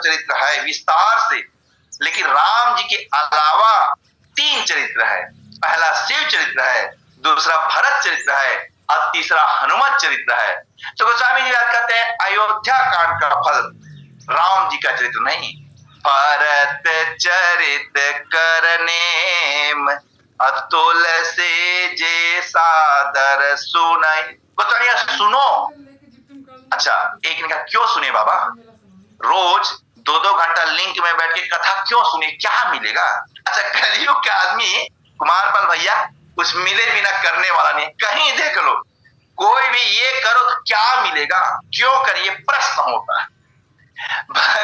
चरित्र है विस्तार से, लेकिन राम जी के अलावा 3 चरित्र है। पहला शिव चरित्र है, दूसरा भरत चरित्र है और तीसरा हनुमत चरित्र है। तो गोस्वामी जी बात करते हैं अयोध्या कांड का फल राम जी का चरित्र नहीं। भरत चरित करनेम अतुल से जे सादर सुनाई। गोस्वामी सुनो। अच्छा, एक ने कहा क्यों सुने बाबा, रोज 2-2 घंटा लिंक में बैठ के कथा क्यों सुने, क्या मिलेगा? अच्छा, कलयुग के आदमी कुमारपाल भैया कुछ मिले बिना करने वाला नहीं। कहीं देख लो कोई भी ये करो तो क्या मिलेगा, क्यों करिए, प्रश्न होता है।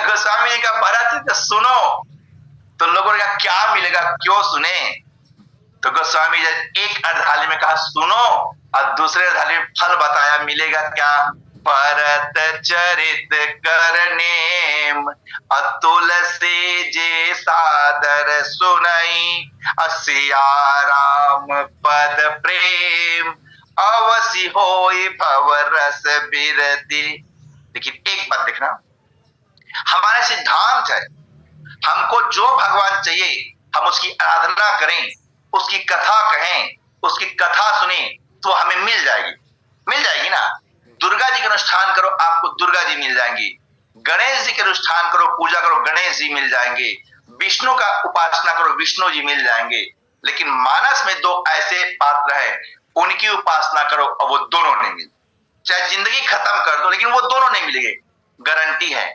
गोस्वामी जी का भरत सुनो तो लोगों ने कहा क्या मिलेगा, क्यों सुने? तो गोस्वामी जी एक अर्धाली में कहा सुनो और दूसरे अर्धाली में फल बताया मिलेगा क्या। भरत चरित करनेम अतुल से जे सादर सुनाई सिया राम पद प्रेम अवसि होई भव रस बिरति। लेकिन एक बात देखना, हमारा सिद्धांत है हमको जो भगवान चाहिए हम उसकी आराधना करें, उसकी कथा कहें, उसकी कथा सुने तो हमें मिल जाएगी ना। दुर्गा जी का अनुष्ठान करो आपको दुर्गा जी मिल जाएंगी, गणेश जी के अनुष्ठान करो पूजा करो गणेश जी मिल जाएंगे, विष्णु का उपासना करो विष्णु जी मिल जाएंगे। लेकिन मानस में 2 ऐसे पात्र है उनकी उपासना करो और वो दोनों नहीं मिले। चाहे जिंदगी खत्म कर दो लेकिन वो दोनों नहीं मिलेंगे, गारंटी है।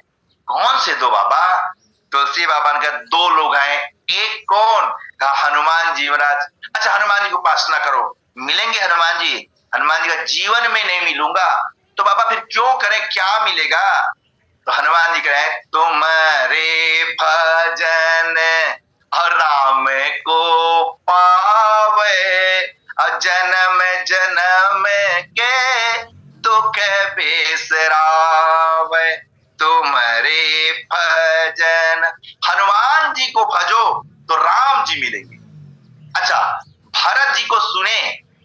कौन से 2 बाबा? तुलसी बाबा ने कहा 2 लोग हैं, एक कौन? कहा हनुमान जी महाराज। अच्छा, हनुमान जी की उपासना करो, मिलेंगे हनुमान जी? हनुमान जी का जीवन में नहीं मिलूंगा तो बाबा फिर क्यों करें, क्या मिलेगा? तो हनुमान जी कहे तुम्हारे भजन और राम को पावे और जन्म जन्म के दुख बिसरावे। तुम्हारे भजन, हनुमान जी को भजो तो राम जी मिलेंगे। अच्छा, भरत जी को सुने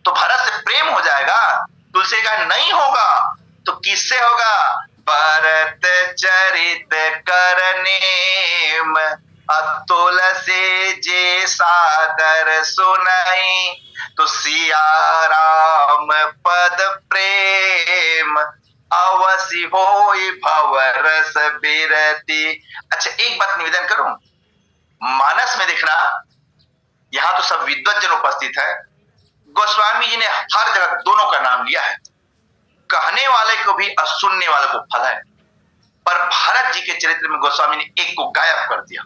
तो भरत से प्रेम हो जाएगा, तुलसी का नहीं होगा तो किससे होगा? भरत चरित करनेम अतुल से जे सादर सुनाई तो सिया राम पद प्रेम अवसि होई भव रस बिरति। अच्छा, एक बात निवेदन करूं, मानस में देखना, यहां तो सब विद्वत जन उपस्थित है। गोस्वामी जी ने हर जगह दोनों का नाम लिया है, कहने वाले को भी और सुनने वाले को फल है। पर भरत जी के चरित्र में गोस्वामी ने एक को गायब कर दिया।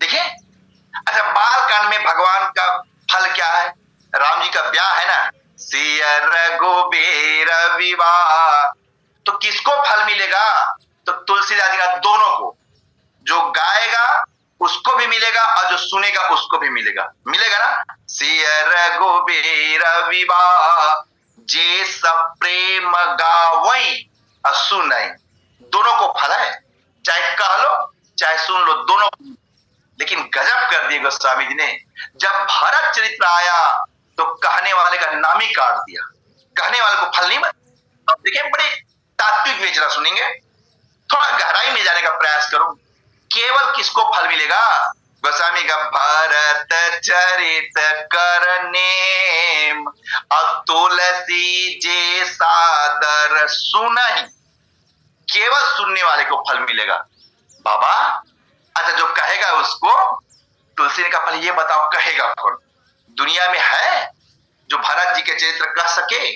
देखिए, अच्छा, बाल कांड में भगवान का फल क्या है? राम जी का ब्याह है ना, सिय रघुबीर विवाह। तो किसको फल मिलेगा? तो तुलसीदास जी का दोनों को, जो गाएगा उसको भी मिलेगा और जो सुनेगा उसको भी मिलेगा ना। सिय रघुबीर विवाह जे सब प्रेम गावई और सुनई, दोनों को फल है, चाहे कह लो चाहे सुन लो दोनों। लेकिन गजब कर दिए गोस्वामी जी ने, जब भरत चरित्र आया तो कहने वाले का नाम ही काट दिया, कहने वाले को फल नहीं मिला। देखिए, बड़े तात्विक विचार सुनेंगे, थोड़ा गहराई में जाने का प्रयास करो, केवल किसको फल मिलेगा? गोस्वामी का भरत चरित करनेम तुलसी जे सादर सुनहि, केवल सुनने वाले को फल मिलेगा बाबा। अच्छा, जो कहेगा उसको, तुलसी ने कहा फल ये बताओ कहेगा कौन? दुनिया में है जो भरत जी के चरित्र कह सके?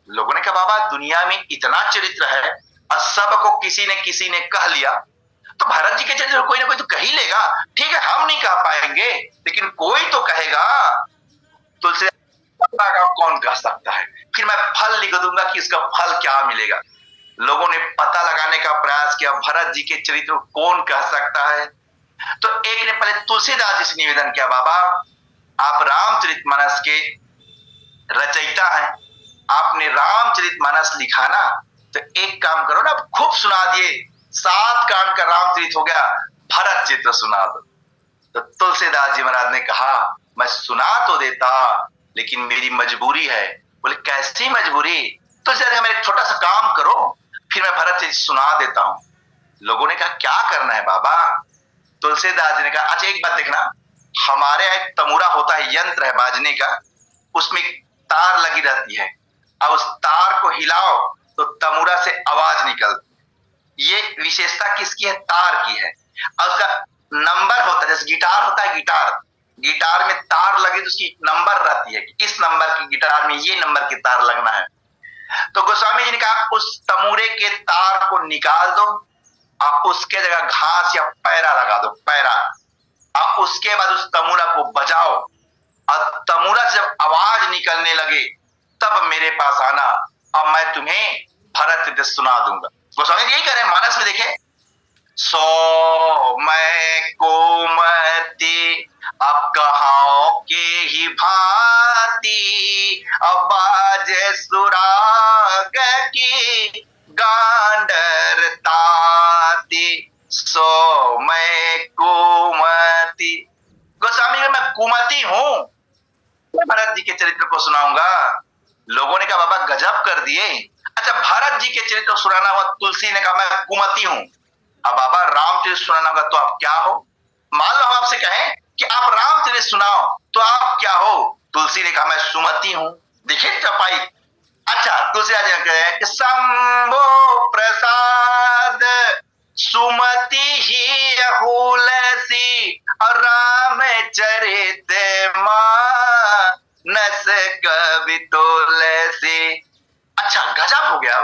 लोगों ने कहा बाबा दुनिया में इतना चरित्र है और सबको किसी ने कह लिया, तो भरत जी के चरित्र कोई ना कोई तो कह ही लेगा। ठीक है, हम नहीं कह पाएंगे लेकिन कोई तो कहेगा। तुलसी कौन कह सकता है? फिर मैं फल लिख दूंगा कि इसका फल क्या मिलेगा। लोगों ने पता लगाने का प्रयास किया भरत जी के चरित्र कौन कह सकता है। तो एक ने पहले तुलसीदास जी से निवेदन किया, बाबा आप रामचरितमानस के रचयिता हैं, आपने रामचरितमानस लिखा ना, तो एक काम करो ना, खूब सुना दिए, 7 कांड का रामचरित हो गया, भरत चित्र सुना दो। तो तुलसीदास जी महाराज ने कहा मैं सुना तो देता लेकिन मेरी मजबूरी है। बोले कैसी मजबूरी? तो जरा मेरे छोटा सा काम करो फिर मैं भरत चित्र सुना देता हूं। लोगों ने कहा क्या करना है बाबा? तुलसीदास जी ने कहा अच्छा एक बात देखना, हमारे यहाँ एक तमूरा होता है, यंत्र है बाजने का, उसमें तार लगी रहती है, अब उस तार को हिलाओ तो तमूरा से आवाज निकलती। ये विशेषता किसकी है? तार की है। और उसका नंबर होता है, जैसे गिटार होता है, गिटार में तार लगे तो उसकी नंबर रहती है कि इस नंबर की गिटार में ये नंबर की तार लगना है। तो गोस्वामी जी ने कहा उस तमूरे के तार को निकाल दो, आप उसके जगह घास या पैरा लगा दो, पैरा। आप उसके बाद उस तमूरा को बजाओ और तमूरा से जब आवाज निकलने लगे तब मेरे पास आना, अब मैं तुम्हें भरत सुना दूंगा। गोस्वामी जी यही कह रहे हैं, मानस में देखे, सो मैं कुमति अब कहां के ही भांति, अब बाजे सुराग की गांडर ताती, सो मैं कुमति। गोस्वामी मैं कुमति हूं। भरत जी के चरित्र को सुनाऊंगा। लोगों ने कहा बाबा गजब कर दिए। अच्छा भरत जी के चरित्र सुनाना हुआ, तुलसी ने कहा मैं कुमति हूं। अब बाबा रामचरित सुनाना होगा तो आप क्या हो? मान लो हम आपसे कहें कि आप रामचरित सुनाओ तो आप क्या हो? तुलसी ने कहा मैं सुमति हूं। देखिए चपाई। अच्छा तुलसीदास जी कह रहे हैं कि शंभो प्रसाद सुमति ही हुलसी और राम चरित मानस कवि तुलसी। अच्छा गजब हो गया।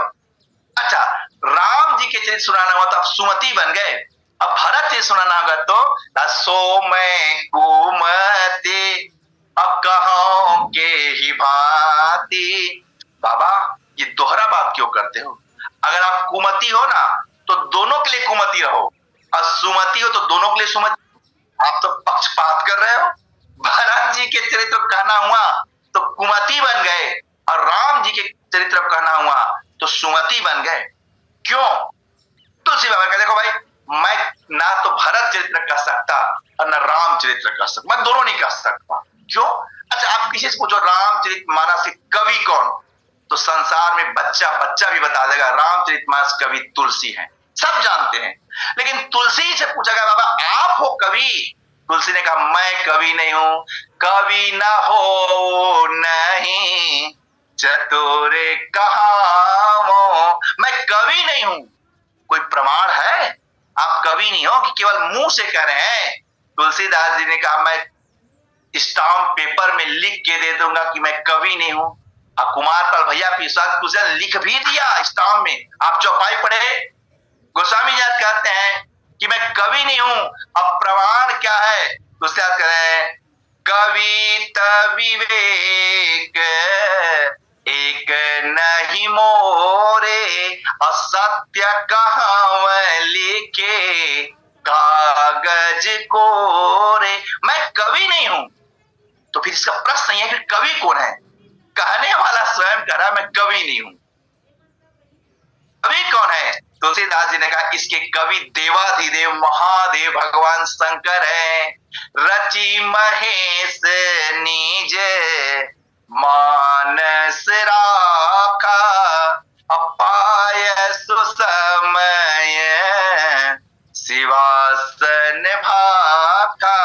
अच्छा राम जी के चरित्र सुनाना हुआ तो आप सुमति बन गए, अब भरत जी सुनाना होगा तो सो मैं कुमति अब कहां के ही भांति। बाबा ये दोहरा बात क्यों करते हो? अगर आप कुमति हो ना तो दोनों के लिए कुमति रहो, और सुमति हो तो दोनों के लिए सुमति। आप तो पक्षपात कर रहे हो। भरत जी के चरित्र कहना हुआ तो कुमति बन गए, और राम जी के चरित्र कहना हुआ तो सुमति बन गए। क्यों? तुलसी बाबा कहते देखो भाई, मैं ना तो भरत चरित्र कह सकता और ना राम चरित्र कह सकता, मैं दोनों नहीं कह सकता। क्यों? अच्छा आप किसी से पूछो रामचरित मानस के कवि कौन, तो संसार में बच्चा बच्चा भी बता देगा रामचरित मानस कवि तुलसी हैं, सब जानते हैं। लेकिन तुलसी से पूछा गया बाबा आप हो कवि? तुलसी ने कहा मैं कवि नहीं हूं, कवि ना हो नहीं चतुरे कहावो, मैं कवि नहीं हूं। कोई प्रमाण है? आप कवि नहीं हो कि केवल मुंह से कह रहे हैं। तुलसीदास जी ने कहा मैं स्टाम्प पेपर में लिख के दे दूंगा कि मैं कवि नहीं हूं। अब कुमारपाल भैया तुलसीदास लिख भी दिया स्टाम्प में, आप चौपाई पढ़े। गोस्वामी जी कहते हैं कि मैं कवि नहीं हूं, अब प्रमाण क्या है? तुलसीदास कह रहे हैं कवित विवेक एक नहीं मोरे, असत्य कहां लिखे कागज कोरे। मैं कवि नहीं हूं, तो फिर इसका प्रश्न ये है कि कवि कौन है? कहने वाला स्वयं कह रहा मैं कवि नहीं हूं। कवि कौन है? तुलसीदास जी ने कहा इसके कवि देवाधिदेव महादेव भगवान शंकर है। रचि महेश निज मानस राखा, अपाय सुसमय शिवासन भाखा।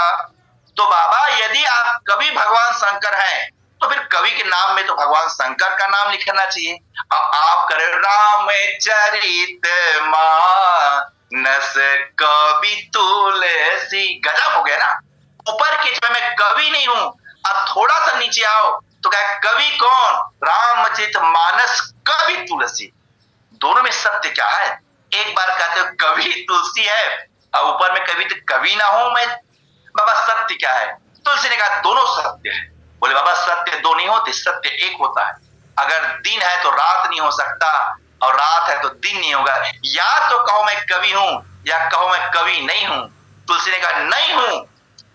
तो बाबा यदि आप कवि भगवान शंकर हैं तो फिर कवि के नाम में तो भगवान शंकर का नाम लिखना चाहिए। अब आप करें राम चरित मानस कवि तुलसी, गजब हो गया ना। ऊपर के मैं कवि नहीं हूं, अब थोड़ा सा नीचे आओ तो क्या कवि कौन? रामचरित मानस कवि तुलसी। दोनों में सत्य क्या है? एक बार कहते हो कवि तुलसी है और ऊपर में कवि तो कवि ना हो मैं। बाबा सत्य क्या है? तुलसी ने कहा दोनों सत्य है। बोले बाबा सत्य दो नहीं होते, सत्य एक होता है। अगर दिन है तो रात नहीं हो सकता, और रात है तो दिन नहीं होगा। या तो कहो मैं कवि हूं या कहो मैं कवि नहीं हूं। तुलसी ने कहा नहीं हूं,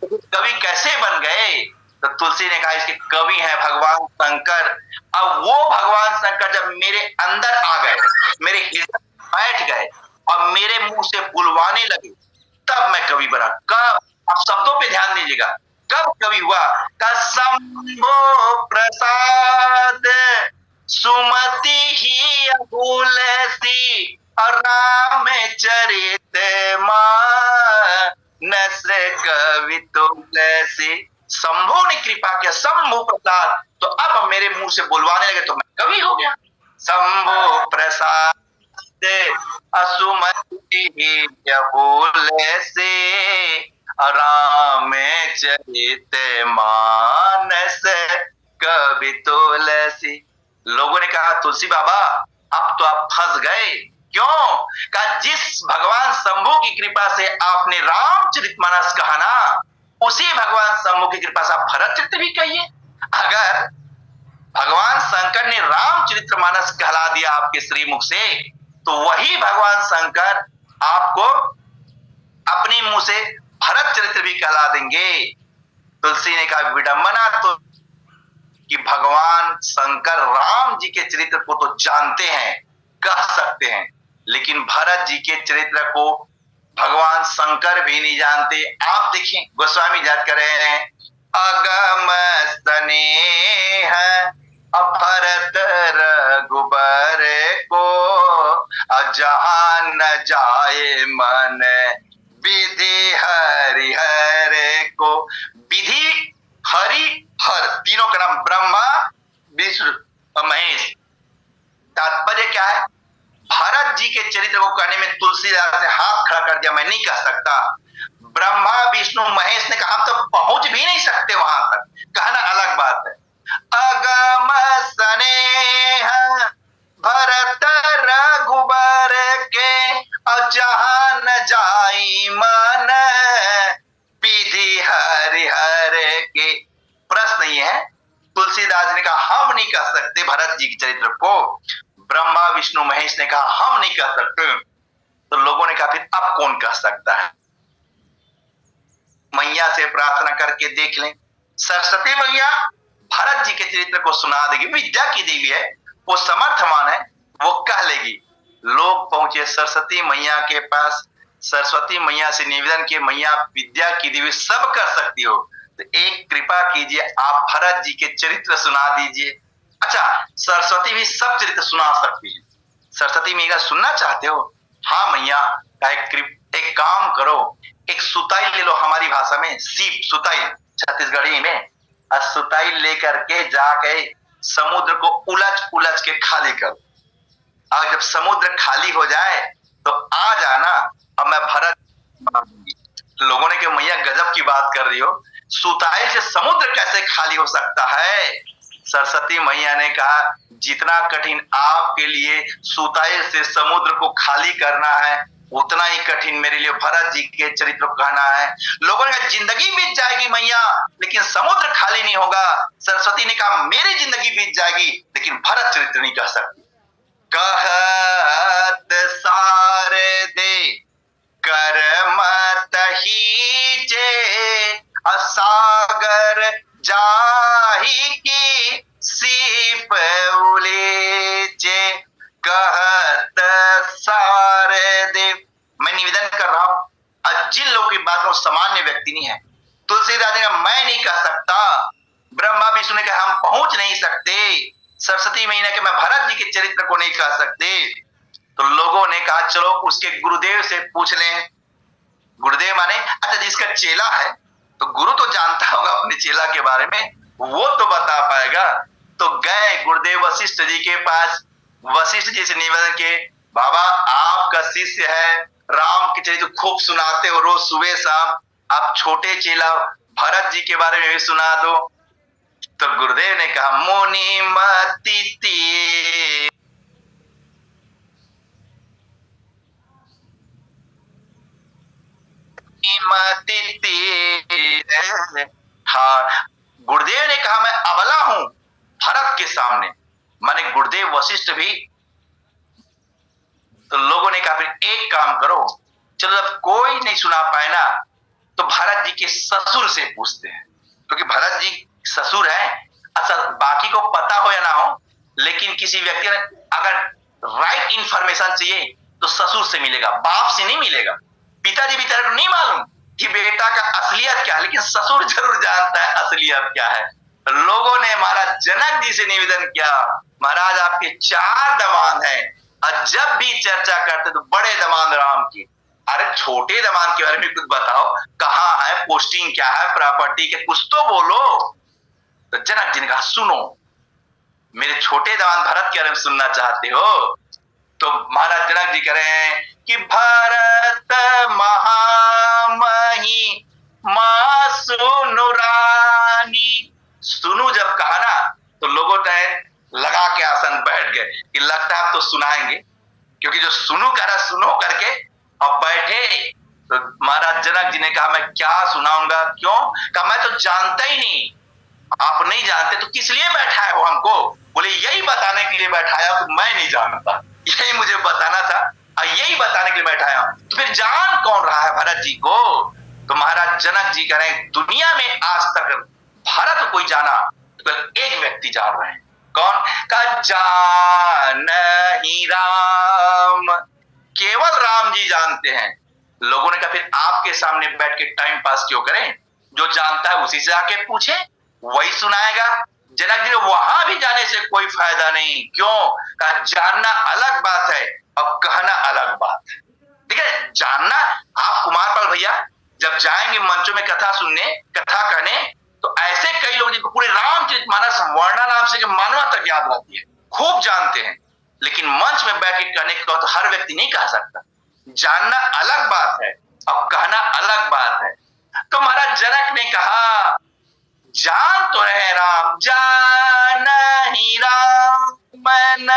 कवि कैसे बन गए? तो तुलसी ने कहा इसके कवि हैं भगवान शंकर। अब वो भगवान शंकर जब मेरे अंदर आ गए, मेरे हृदय बैठ गए और मेरे मुंह से बुलवाने लगे, तब मैं कवि बना। कब? आप शब्दों पे ध्यान दीजिएगा, कब कवि हुआ? शंभो प्रसाद सुमति ही तुलसी और राम चरित मानस कवि तुलसी। शंभु ने कृपा किया, शंभु प्रसाद, तो अब मेरे मुंह से बुलवाने लगे तो मैं कवि हो गया। शंभु प्रसाद असुमति बोले से, राम चरित मानस कवि तुलसी। लोगों ने कहा तुलसी बाबा अब तो आप फंस गए। क्यों? कहा जिस भगवान शंभु की कृपा से आपने रामचरितमानस कहा ना, उसी भगवान शंभु की कृपा से आप भरतचरित भी कहिए। अगर भगवान शंकर ने रामचरितमानस कहला दिया आपके श्रीमुख से, तो वही भगवान शंकर आपको अपने मुंह से भरतचरित्र भी कहला देंगे। तुलसी ने कहा विडंबना तो कि भगवान शंकर राम जी के चरित्र को तो जानते हैं, कह सकते हैं, लेकिन भरत जी के चरित्र को भगवान शंकर भी नहीं जानते। आप देखें गोस्वामी याद कर रहे हैं, अगम स्नेह भरत रघुबर को, जहां न जाए मन विधि हरिहर को। विधि हरि हर तीनों का नाम ब्रह्मा विष्णु और महेश। तात्पर्य क्या है? भरत जी के चरित्र को कहने में तुलसीदास ने हाथ खड़ा कर दिया, मैं नहीं कह सकता। ब्रह्मा विष्णु महेश ने कहा हम तो पहुंच भी नहीं सकते वहां तक, कहना अलग बात है। अगम स्नेह भरत रघुबर के, और जहां न जाई मन विधि हरिहर के। प्रश्न ये है, तुलसीदास ने कहा हम नहीं कह सकते भरत जी के चरित्र को, ब्रह्मा विष्णु महेश ने कहा हम नहीं कह सकते, तो लोगों ने कहा फिर अब कौन कह सकता है? मैया से प्रार्थना करके देख लें, सरस्वती मैया भरत जी के चरित्र को सुना देगी। विद्या की देवी है, वो समर्थवान है, वो कह लेगी। लोग पहुंचे सरस्वती मैया के पास, सरस्वती मैया से निवेदन किए मैया विद्या की देवी सब कर सकती हो, तो एक कृपा कीजिए आप भरत जी के चरित्र सुना दीजिए। अच्छा, सरस्वती भी सब चरित्र सुना सकती है। सरस्वती मैया सुनना चाहते हो? हाँ मैया, एक काम करो, एक सुताई ले लो, हमारी भाषा में सीप सुताई छत्तीसगढ़ी में, सुताई लेकर के जाके समुद्र को उलझ उलझ के खाली कर, और जब समुद्र खाली हो जाए तो आ जाना और मैं भरत दूंगी। लोगों ने कहा मैया गजब की बात कर रही हो, सुताई से समुद्र कैसे खाली हो सकता है? सरस्वती मैया ने कहा जितना कठिन आपके लिए सुताई से समुद्र को खाली करना है, उतना ही कठिन मेरे लिए भरत जी के चरित्र को कहना है। लोगों ने कहा जिंदगी बीत जाएगी मैया, लेकिन समुद्र खाली नहीं होगा। सरस्वती ने कहा मेरी जिंदगी बीत जाएगी, लेकिन भरत चरित्र नहीं कह सकती। कहत सारे दे कर्मत हीचे, सागर जाही की सीप उलेचे। कहत सारे दे, मैं निवेदन कर रहा हूं, जिन लोगों की बात में सामान्य व्यक्ति नहीं है, तुलसीदास ने कहा मैं नहीं कह सकता, ब्रह्मा विष्णु ने कहा हम पहुंच नहीं सकते, सरस्वती मैया के मैं भरत जी के चरित्र को नहीं कह सकते। तो लोगों ने कहा चलो उसके गुरुदेव से पूछ लें। गुरुदेव माने अच्छा जिसका चेला है, तो गुरु तो जानता होगा अपने चेला के बारे में, वो तो बता पाएगा। तो गए गुरुदेव वशिष्ठ जी के पास, वशिष्ठ जी से निवेदन के बाबा आपका शिष्य है, राम के चरित्र खूब सुनाते हो रोज सुबह शाम, आप छोटे चेला भरत जी के बारे में भी सुना दो। तो गुरुदेव ने कहा मुनि मति हाँ, गुरुदेव ने कहा मैं अबला हूं भरत के सामने, माने गुरुदेव वशिष्ठ भी। तो लोगों ने कहा फिर एक काम करो, चलो जब कोई नहीं सुना पाए ना, तो भरत जी के ससुर से पूछते हैं, क्योंकि भरत जी ससुर है। अच्छा बाकी को पता हो या ना हो, लेकिन किसी व्यक्ति ने अगर राइट इंफॉर्मेशन चाहिए तो ससुर से मिलेगा, बाप से नहीं मिलेगा। पिताजी बेचारे को नहीं मालूम कि बेटा का असलियत क्या है, लेकिन ससुर जरूर जानता है असलियत क्या है। लोगों ने महाराज जनक जी से निवेदन किया, महाराज आपके 4 दामाद हैं, और जब भी चर्चा करते तो बड़े दमाद राम की। अरे छोटे दमाद के बारे में कुछ बताओ, कहाँ है, पोस्टिंग क्या है, प्रॉपर्टी के कुछ तो बोलो। तो जनक जी ने कहा सुनो, मेरे छोटे दामाद भरत के बारे में सुनना चाहते हो? तो महाराज जनक जी कह रहे हैं कि भरत महामही मां सुनु रानी। सुनु जब कहा ना तो लोगों ने लगा के आसन बैठ गए कि लगता है आप तो सुनाएंगे, क्योंकि जो सुनु कह रहा सुनो करके अब बैठे। तो महाराज जनक जी ने कहा मैं क्या सुनाऊंगा, क्यों? कहा मैं तो जानता ही नहीं। आप नहीं जानते तो किस लिए बैठाए हो हमको? बोले यही बताने के लिए बैठाया, तो मैं नहीं जानता, यही मुझे बताना था और यही बताने के लिए बैठाया। तो फिर जान कौन रहा है भरत जी को? तो महाराज जनक जी कह रहे हैं दुनिया में आज तक भरत कोई जाना तो एक व्यक्ति जान रहे हैं। कौन? का जान ही राम, केवल राम जी जानते हैं। लोगों ने कहा फिर आपके सामने बैठ के टाइम पास क्यों करें, जो जानता है उसी से आके पूछे, वही सुनाएगा। जनक जी वहां भी जाने से कोई फायदा नहीं। क्यों? कहा जानना अलग बात है और कहना अलग बात है। ठीक है, जानना आप कुमारपाल भैया जब जाएंगे मंचों में कथा सुनने, कथा कहने, तो ऐसे कई लोग जिनको पूरे रामचरितमानस वर्णा नाम से मानवा तक याद रहती है, खूब जानते हैं, लेकिन मंच में बैठ के कहने के तो हर व्यक्ति नहीं कह सकता। जानना अलग बात है और कहना अलग बात है। तो महाराज जनक ने कहा जान तो रहे राम, जान ही राम मन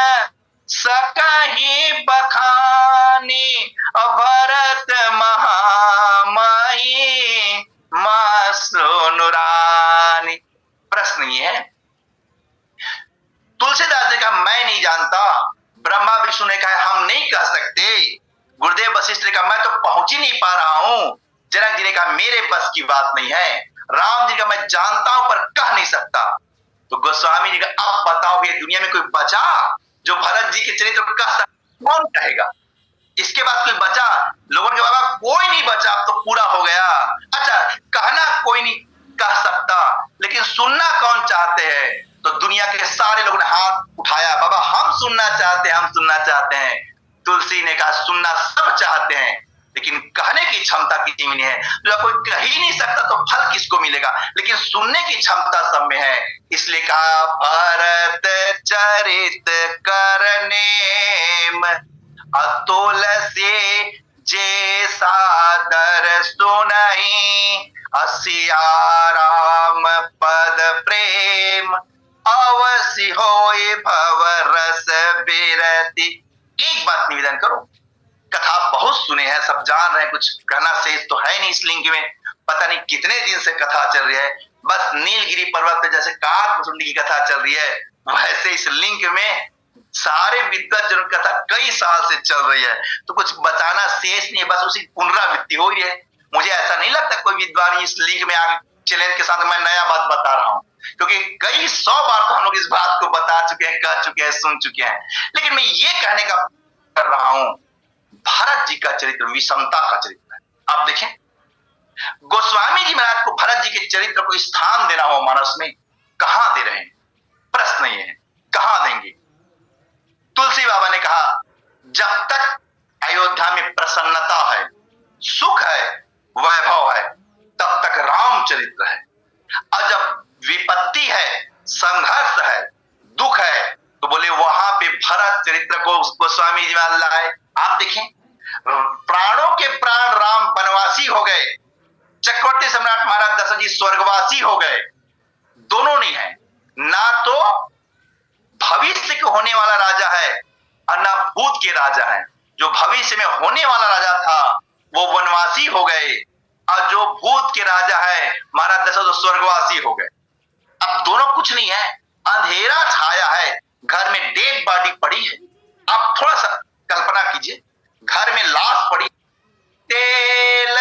सकहि बखानी, भरत महामही मां सुनु रानी। प्रश्न ये है, तुलसीदास ने कहा मैं नहीं जानता, ब्रह्मा विष्णु ने कहा हम नहीं कह सकते, गुरुदेव वशिष्ठ ने कहा मैं तो पहुंच ही नहीं पा रहा हूं, जनक जी ने कहा मेरे बस की बात नहीं है, राम जी का मैं जानता हूं पर कह नहीं सकता। तो गोस्वामी जी का अब बताओ ये दुनिया में कोई बचा जो भरत जी के चरित्र को कह सकता? कौन कहेगा? इसके बाद कोई बचा? लोगों के बाबा कोई नहीं बचा, अब तो पूरा हो गया। अच्छा, कहना कोई नहीं कह सकता, लेकिन सुनना कौन चाहते हैं? तो दुनिया के सारे लोगों ने हाथ उठाया, बाबा हम सुनना चाहते हैं, हम सुनना चाहते हैं। तुलसी ने कहा सुनना सब चाहते हैं, लेकिन कहने की क्षमता किसी में नहीं है। जब कोई कह ही नहीं सकता तो फल किसको मिलेगा? लेकिन सुनने की क्षमता सब में है। इसलिए कहा भरत चरित करने अतुल से जे सादर सुनहि, सिया राम पद प्रेम अवश्य होय भव रस बिरति। एक बात निवेदन करो, कथा बहुत सुने हैं, सब जान रहे हैं, कुछ कहना शेष तो है नहीं इस लिंक में। पता नहीं कितने दिन से कथा चल रही है, बस नीलगिरी पर्वत पे जैसे कारकुसुंडी की कथा चल रही है, वैसे इस लिंक में सारे विद्वत जन कथा कई साल से चल रही है, तो कुछ बताना शेष नहीं है, बस उसी पुनरावृत्ति हो रही है। मुझे ऐसा नहीं लगता कोई विद्वान इस लिंक में आगे चैलेंज के साथ मैं नया बात बता रहा हूं, क्योंकि कई 100 बार तो हम लोग इस बात को बता चुके हैं, कह चुके हैं, सुन चुके हैं। लेकिन मैं ये कहने का कर रहा हूं, भरत जी का चरित्र विषमता का चरित्र है। आप देखें, गोस्वामी जी महाराज को भरत जी के चरित्र को स्थान देना हो मानस में, कहां दे रहे हैं? प्रश्न ये है, कहां देंगे? तुलसी बाबा ने कहा जब तक अयोध्या में प्रसन्नता है, सुख है, वैभव है, तब तक राम चरित्र है। और जब विपत्ति है, संघर्ष है, दुख है, तो बोले वहां पे भरत चरित्र को गोस्वामी जी महाराज लाए। आप देखें, प्राणों के प्राण राम वनवासी हो गए, चक्रवर्ती सम्राट महाराज दशरथ जी स्वर्गवासी हो गए। दोनों नहीं है, ना तो भविष्य के होने वाला राजा है और ना भूत के राजा है। जो भविष्य में होने वाला राजा था वो वनवासी हो गए, और जो भूत के राजा है महाराज दशरथ स्वर्गवासी हो गए। अब दोनों कुछ नहीं है, अंधेरा छाया है, घर में डेड बॉडी पड़ी है। आप थोड़ा सा कल्पना कीजिए, घर में लाश पड़ी, तेल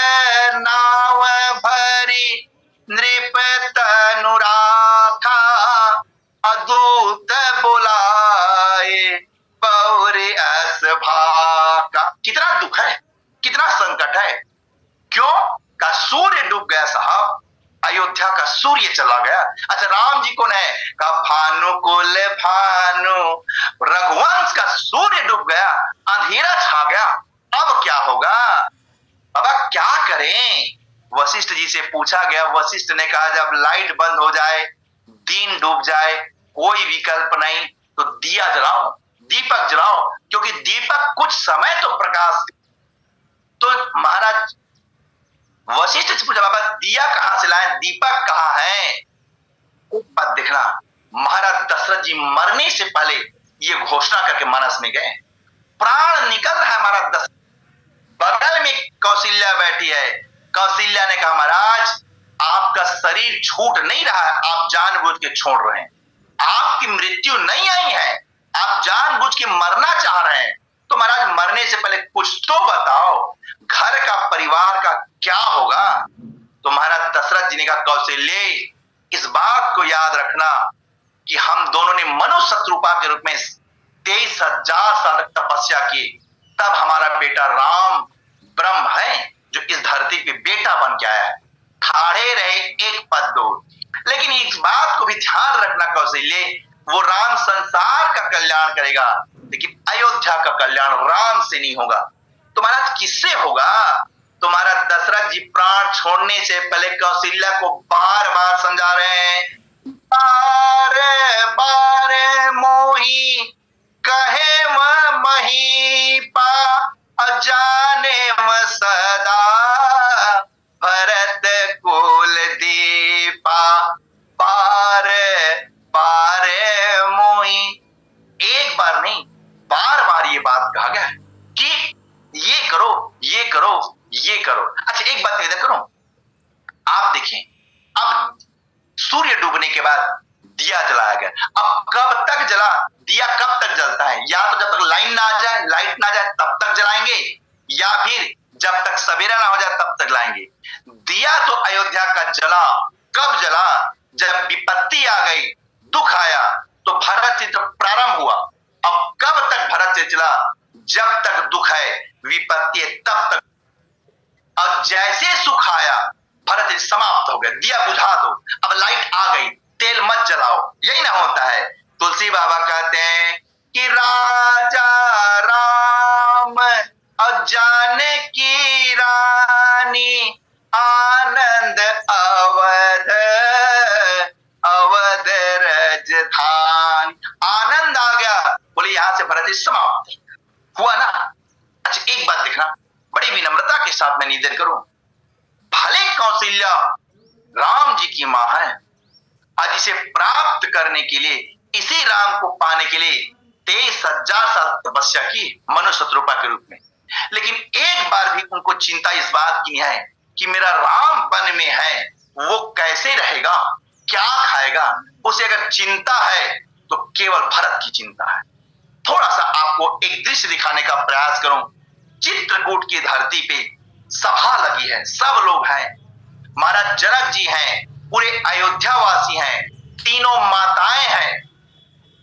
नाव भरी नृप तनु राखा, अदूत बुलाए पौरे अस भाका। कितना दुख है, कितना संकट है। क्यों? का सूर्य डूब गया साहब, अयोध्या का सूर्य चला गया। अच्छा, राम जी कौन है? का भानु कुल भानु, रघुवंश का सूर्य डूब गया, अंधेरा छा गया, अब क्या होगा बाबा, क्या करें? वशिष्ठ जी से पूछा गया। वशिष्ठ ने कहा जब लाइट बंद हो जाए, दिन डूब जाए, कोई विकल्प नहीं तो दिया जलाओ, दीपक जलाओ, क्योंकि दीपक कुछ समय तो प्रकाश। तो महाराज वशिष्ठ से पूछा बाबा दिया कहां से लाए, दीपक कहां है? एक बात देखना, महाराज दशरथ जी मरने से पहले ये घोषणा करके मानस में गए। प्राण निकल रहा है महाराज दशरथ, बगल में कौशल्या बैठी है। कौशल्या ने कहा महाराज आपका शरीर छूट नहीं रहा है, आप जानबूझ के छोड़ रहे हैं। आपकी मृत्यु नहीं आई है, आप जानबूझ के मरना चाह रहे हैं। तो महाराज मरने से पहले कुछ तो बताओ, घर का परिवार का क्या होगा? तो महाराज दशरथ जी ने कहा कौशल्य इस बात को याद रखना कि हम दोनों ने मनु शत्रुपा के रूप में 23,000 साल तक तपस्या की, तब हमारा बेटा राम ब्रह्म है जो इस धरती पे बेटा बन के आया है। ठाड़े रहे एक पद दो, लेकिन इस बात को भी ध्यान रखना कौशल्य, वो राम संसार का कल्याण करेगा, लेकिन अयोध्या का कल्याण राम से नहीं होगा। तो महाराज किससे होगा? तो महाराज दशरथ जी प्राण छोड़ने से पहले कौशल्या को बार बार समझा रहे हैं, बारे बारे मोही कहे महीपा, अजाने सदा भरत कुल दीपा, बारे बारे मोही। एक बार नहीं, बार बार ये बात कहा गया कि ये करो, ये करो, ये करो। अच्छा एक बात निवेदन करूं, आप देखें अब सूर्य डूबने के बाद दिया जलाया गया, अब कब तक जला दिया, कब तक जलता है? या तो जब तक लाइन ना आ जाए, लाइट ना आ जाए तब तक जलाएंगे, या फिर जब तक सवेरा ना हो जाए तब तक जलाएंगे। दिया तो अयोध्या का जला, कब जला? जब विपत्ति आ गई, दुख आया, तो भरत चित्र प्रारंभ हुआ। अब कब तक भरत चित्र चला? जब तक दुख है, विपत्ति है, तब तक। अब जैसे सुख आया, भरत समाप्त हो गया, दिया बुझा दो, अब लाइट आ गई, तेल मत जलाओ, यही ना होता है। तुलसी बाबा कहते हैं कि राजा राम और जानकी रानी, आनंद अवध अवध राजधान। आनंद आ गया, बोले यहां से भरत समाप्त हुआ ना। अच्छा एक बात देखना, बड़ी विनम्रता के साथ मैं निवेदन करूं, भले कौशल्या राम जी की मां है, आज इसे प्राप्त करने के लिए, इसी राम को पाने के लिए 23,000 साल तपस्या की मनु शत्रुपा के रूप में, लेकिन एक बार भी उनको चिंता इस बात की नहीं है कि मेरा राम वन में है, वो कैसे रहेगा, क्या खाएगा। उसे अगर चिंता है तो केवल भरत की चिंता है। थोड़ा सा आपको एक दृश्य दिखाने का प्रयास करूं। चित्रकूट की धरती पे सभा लगी है, सब लोग हैं, महाराज जनक जी हैं, पूरे अयोध्या वासी हैं, तीनों माताएं हैं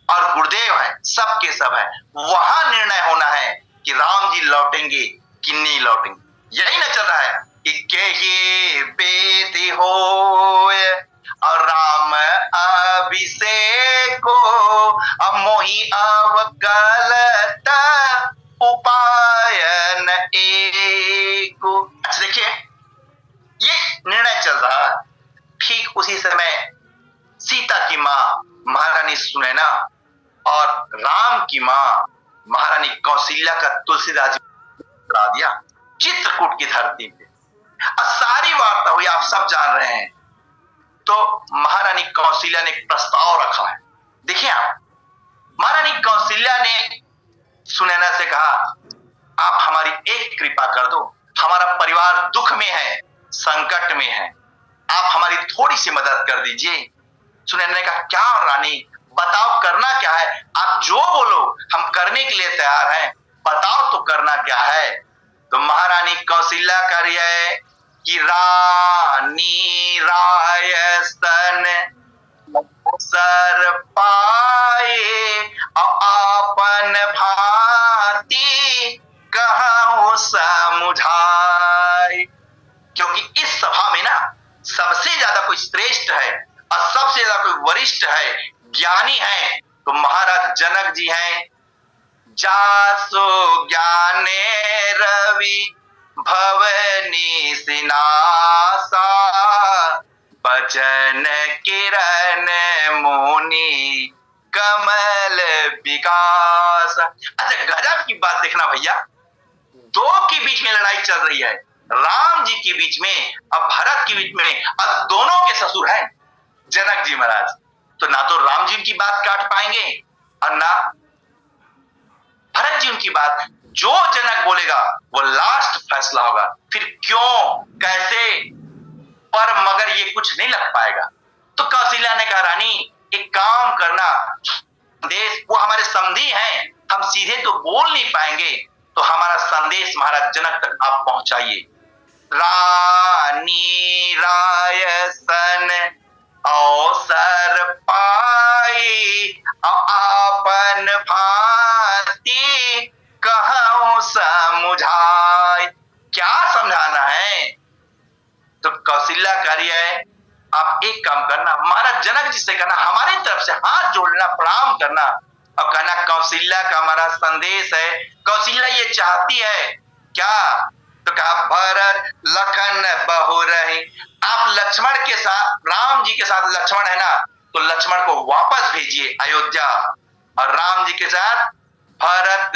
और गुरुदेव हैं, सब के सब हैं। वहां निर्णय होना है कि राम जी लौटेंगे कि नहीं लौटेंगे। यही ना चल रहा है कि के बेदी हो और राम अभिषेक को मोहि अवगलत उपायन एक। अच्छा देखिए ये निर्णय चल रहा है। ठीक उसी समय सीता की मां महारानी सुनैना और राम की मां महारानी कौशल्या का तुलसीदास करा दिया चित्रकूट की धरती पे। अब सारी वार्ता हुई, आप सब जान रहे हैं। तो महारानी कौशल्या ने एक प्रस्ताव रखा है। देखिए आप, महारानी कौशल्या ने सुनैना से कहा आप हमारी एक कृपा कर दो, हमारा परिवार दुख में है, संकट में है, आप हमारी थोड़ी सी मदद कर दीजिए। सुनैना ने कहा क्या रानी बताओ करना क्या है, आप जो बोलो हम करने के लिए तैयार हैं, बताओ तो करना क्या है। तो महारानी कौशल्या कह रही है कि रानी रायस्तन सर पाए आपन भांति कहूं समुझाए। क्योंकि इस सभा में ना सबसे ज्यादा कोई श्रेष्ठ है और सबसे ज्यादा कोई वरिष्ठ है, ज्ञानी है, तो महाराज जनक जी हैं। जासो ज्ञाने रवि भवनी सिनासा, बचन किरण मुनि कमल विकास। अच्छा गजब की बात देखना भैया, दो के बीच में लड़ाई चल रही है, राम जी के बीच में और भरत के बीच में, और दोनों के ससुर हैं जनक जी महाराज। तो ना तो राम जी की बात काट पाएंगे और ना भरत जी उनकी बात। जो जनक बोलेगा वो लास्ट फैसला होगा। फिर क्यों कैसे पर मगर ये कुछ नहीं लग पाएगा। तो कौशल्या ने कहा रानी एक काम करना, संदेश वो हमारे समधी हैं, हम सीधे तो बोल नहीं पाएंगे, तो हमारा संदेश महाराज जनक तक आप पहुंचाइए। रानी रायसन अवसर पाई, आपन भांति कहूं समुझाए। क्या समझाना है? तो कौशल्या कह रही है आप एक काम करना, महाराज जनक जी से कहना हमारी तरफ से हाथ जोड़ना, प्रणाम करना और कहना कौशल्या का हमारा संदेश है। कौशल्या ये चाहती है क्या? तो कहा भरत लखन बहु रहे, आप लक्ष्मण के साथ, राम जी के साथ लक्ष्मण है ना, तो लक्ष्मण को वापस भेजिए अयोध्या, और राम जी के साथ भरत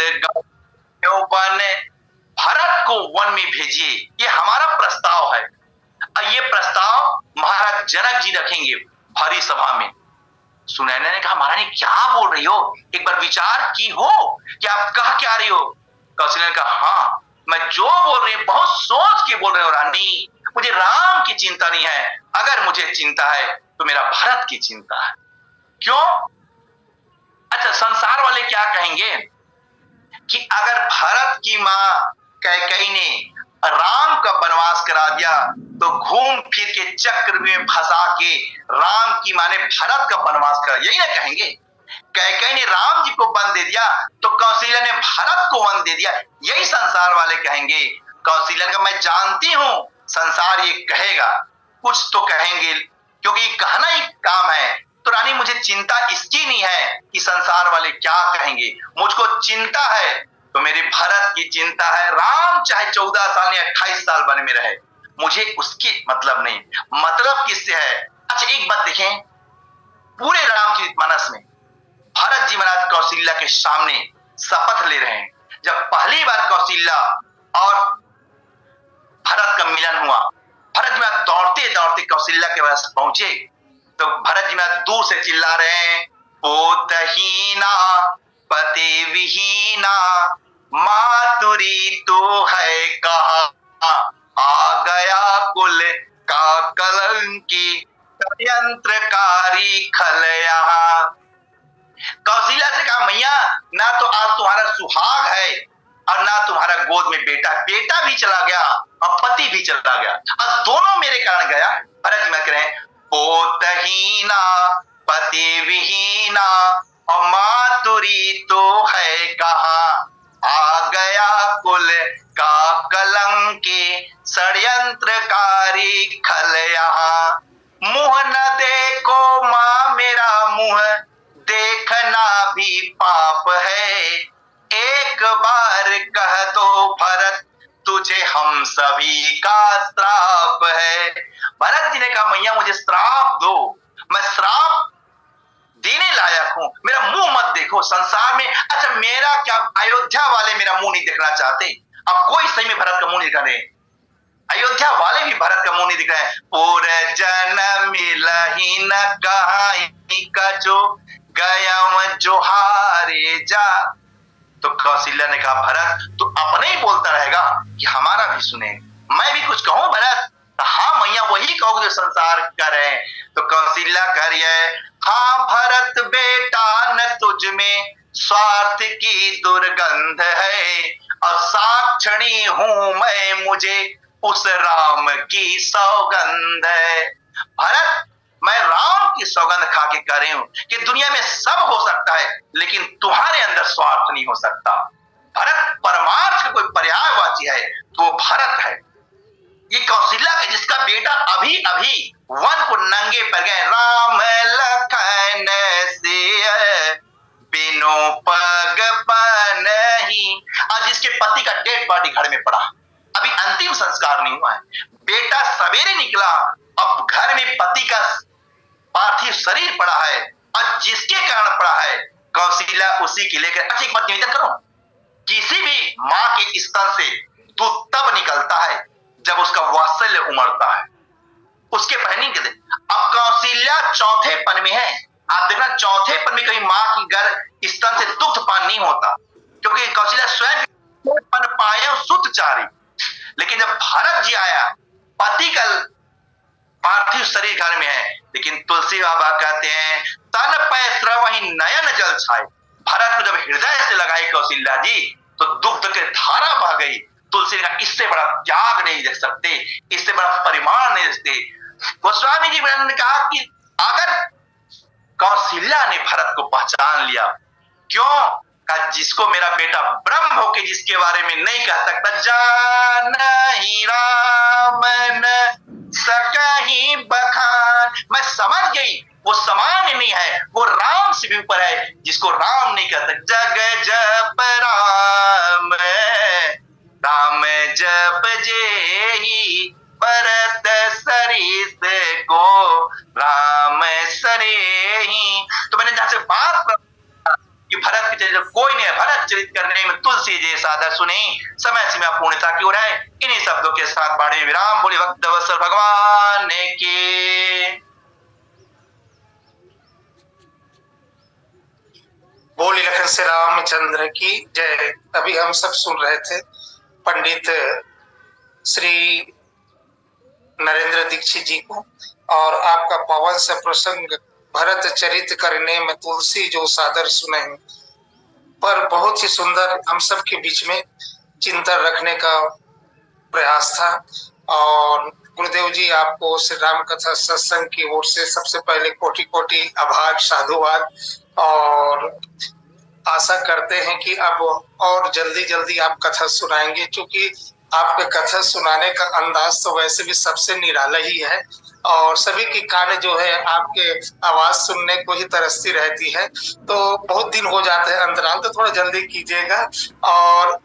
वन, भरत को वन में भेजिए। ये हमारा प्रस्ताव है और ये प्रस्ताव महाराज जनक जी रखेंगे भरी सभा में। सुनैना ने कहा महारानी क्या बोल रही हो, एक बार विचार की हो कि आप कह क्या रही हो? कौशल्या ने कहा हाँ मैं जो बोल रही हूं बहुत सोच के बोल रहे हो रानी, मुझे राम की चिंता नहीं है, अगर मुझे चिंता है तो मेरा भरत की चिंता है। क्यों? अच्छा संसार वाले क्या कहेंगे कि अगर भरत की मां कैकेयी ने राम का वनवास करा दिया तो घूम फिर के चक्र में फंसा के राम की मां ने भरत का वनवास करा, यही ना कहेंगे। कैकेयी ने राम जी को वन दे दिया तो कौशल्या ने भरत को वन दे दिया, यही संसार वाले कहेंगे। कौशल्या का मैं जानती हूं संसार ये कहेगा, कुछ तो कहेंगे क्योंकि कहना ही काम है। तो रानी मुझे चिंता इसकी नहीं है कि संसार वाले क्या कहेंगे, मुझको चिंता है तो मेरे भरत की चिंता है। राम चाहे 14 साल या 28 साल बने में रहे, मुझे उसके मतलब नहीं, मतलब किससे है? अच्छा एक बात देखें, पूरे रामचरितमानस में भरत जी महाराज कौशल्या के सामने शपथ ले रहे हैं। जब पहली बार कौशल्या और भरत का मिलन हुआ, भरत जी महाराज दौड़ते दौड़ते कौशल्या के पास पहुंचे तो भरत जी महाराज दूर से चिल्ला रहे हैं पोतहीना पति विहीना मातुरी तो है कहा, आ गया कुल का कलंकी यंत्रकारी खल यहाँ। कौशल्या से कहा मैया ना तो आज तुम्हारा सुहाग है और ना तुम्हारा गोद में बेटा, बेटा भी चला गया और पति भी चला गया और दोनों मेरे कारण गया। भरत जी में कह रहे हैं पोतहीना पति विहीना और मातुरी तो है कहा, आ गया कुल का कलंकी षड्यंत्रकारी खल यहाँ। मुंह न देखो मां मेरा मुंह देखना भी पाप है, एक बार कह दो भरत तुझे हम सभी का श्राप है। भरत जी ने कहा मैया मुझे श्राप दो, मैं श्राप देने लायक हूं, मेरा मुंह मत देखो संसार में। अच्छा मेरा क्या, अयोध्या वाले मेरा मुंह नहीं देखना चाहते, अब कोई सही में भरत का मुंह नहीं दिखा रहे, अयोध्या वाले भी भरत का मुंह नहीं दिख रहे हैं। पूरे जन मिलही न कहाई कछु गयम जोहारे जा। तो कौशल्या ने कहा भरत तू अपने ही बोलता रहेगा कि हमारा भी सुने, मैं भी कुछ कहूं भरत? हाँ मैया वही कहो जो संसार करे। तो कौशल्या कह रही है हाँ भरत बेटा न तुझ में स्वार्थ की दुर्गंध है और साक्षणी हूं मैं मुझे उस राम की सौगंध है। भरत मैं राम की सौगंध खा के कह रही हूं कि दुनिया में सब हो सकता है लेकिन तुम्हारे अंदर स्वार्थ नहीं हो सकता। भरत परमार्थ का कोई पर्यायवाची है तो वो भरत है। ये कौशल्या का जिसका बेटा अभी अभी वन को नंगे पर गए, राम लखन से बिनु पग पनहि, और जिसके पति का डेड बॉडी घर में पड़ा, अभी अंतिम संस्कार नहीं हुआ है, बेटा सवेरे निकला, अब घर में पति का पार्थिव शरीर पड़ा है, और जिसके कारण पड़ा है कौशल्या उसी के लेकर। अच्छा एक बात निवेदन करो, किसी भी माँ के स्तन से दूध तब निकलता है जब उसका वात्सल्य उमड़ता है, उसके पहले नहीं कहते। अब कौशल्या चौथे पन में है, आप देखना चौथे पन में कहीं माँ की गर्भ स्तन से दुग्ध पान नहीं होता, क्योंकि कौशल्या स्वयं पन पाए सुत चारी। लेकिन जब भरत जी आया, पति का पार्थिव शरीर घर में है, लेकिन तुलसी बाबा कहते हैं तन पै स्रवहि नयन जल छाए। भरत को जब हृदय से लगाई कौशल्या जी तो दुग्ध के धारा बह गई। तुलसी ने कहा इससे बड़ा त्याग नहीं देख सकते, इससे बड़ा परिमाण नहीं देखते। गोस्वामी जी ने कहा कि अगर कौशल्या ने भरत को पहचान लिया, क्यों? कहा जिसको मेरा बेटा ब्रह्म होके जिसके बारे में नहीं कह सकता, जानहि राम न सकहि बखान। मैं समझ गई वो सामान्य नहीं है, वो राम से भी ऊपर है, जिसको राम नहीं कहता। जग जप राम राम जप जेहि भरत सरिस को राम सरेहि। तो मैंने जहां से बात कि भरत के चरित्र कोई नहीं है, भरत चरित करने में तुलसी जी सादर सुने। समय सीमा पूर्णता की ओर है। इन्हीं शब्दों के साथ बाड़े में विराम। बोले भक्त वत्सल भगवान के, बोली लखन से रामचंद्र की जय। अभी हम सब सुन रहे थे पंडित श्री नरेंद्र दीक्षित जी को, और आपका पवन से प्रसंग भरत चरित करने में तुलसी जो सादर सुने हैं, पर बहुत ही सुंदर हम सब के बीच में चिंतन रखने का प्रयास था। और गुरुदेव जी आपको श्री राम कथा सत्संग की ओर से सबसे पहले कोटि कोटि आभार, साधुवाद, और आशा करते हैं कि अब और जल्दी जल्दी आप कथा सुनाएंगे, क्योंकि आपके कथा सुनाने का अंदाज तो वैसे भी सबसे निराला ही है, और सभी की कान जो है आपके आवाज सुनने को ही तरसती रहती है। तो बहुत दिन हो जाते हैं अंतराल, तो थोड़ा जल्दी कीजिएगा। और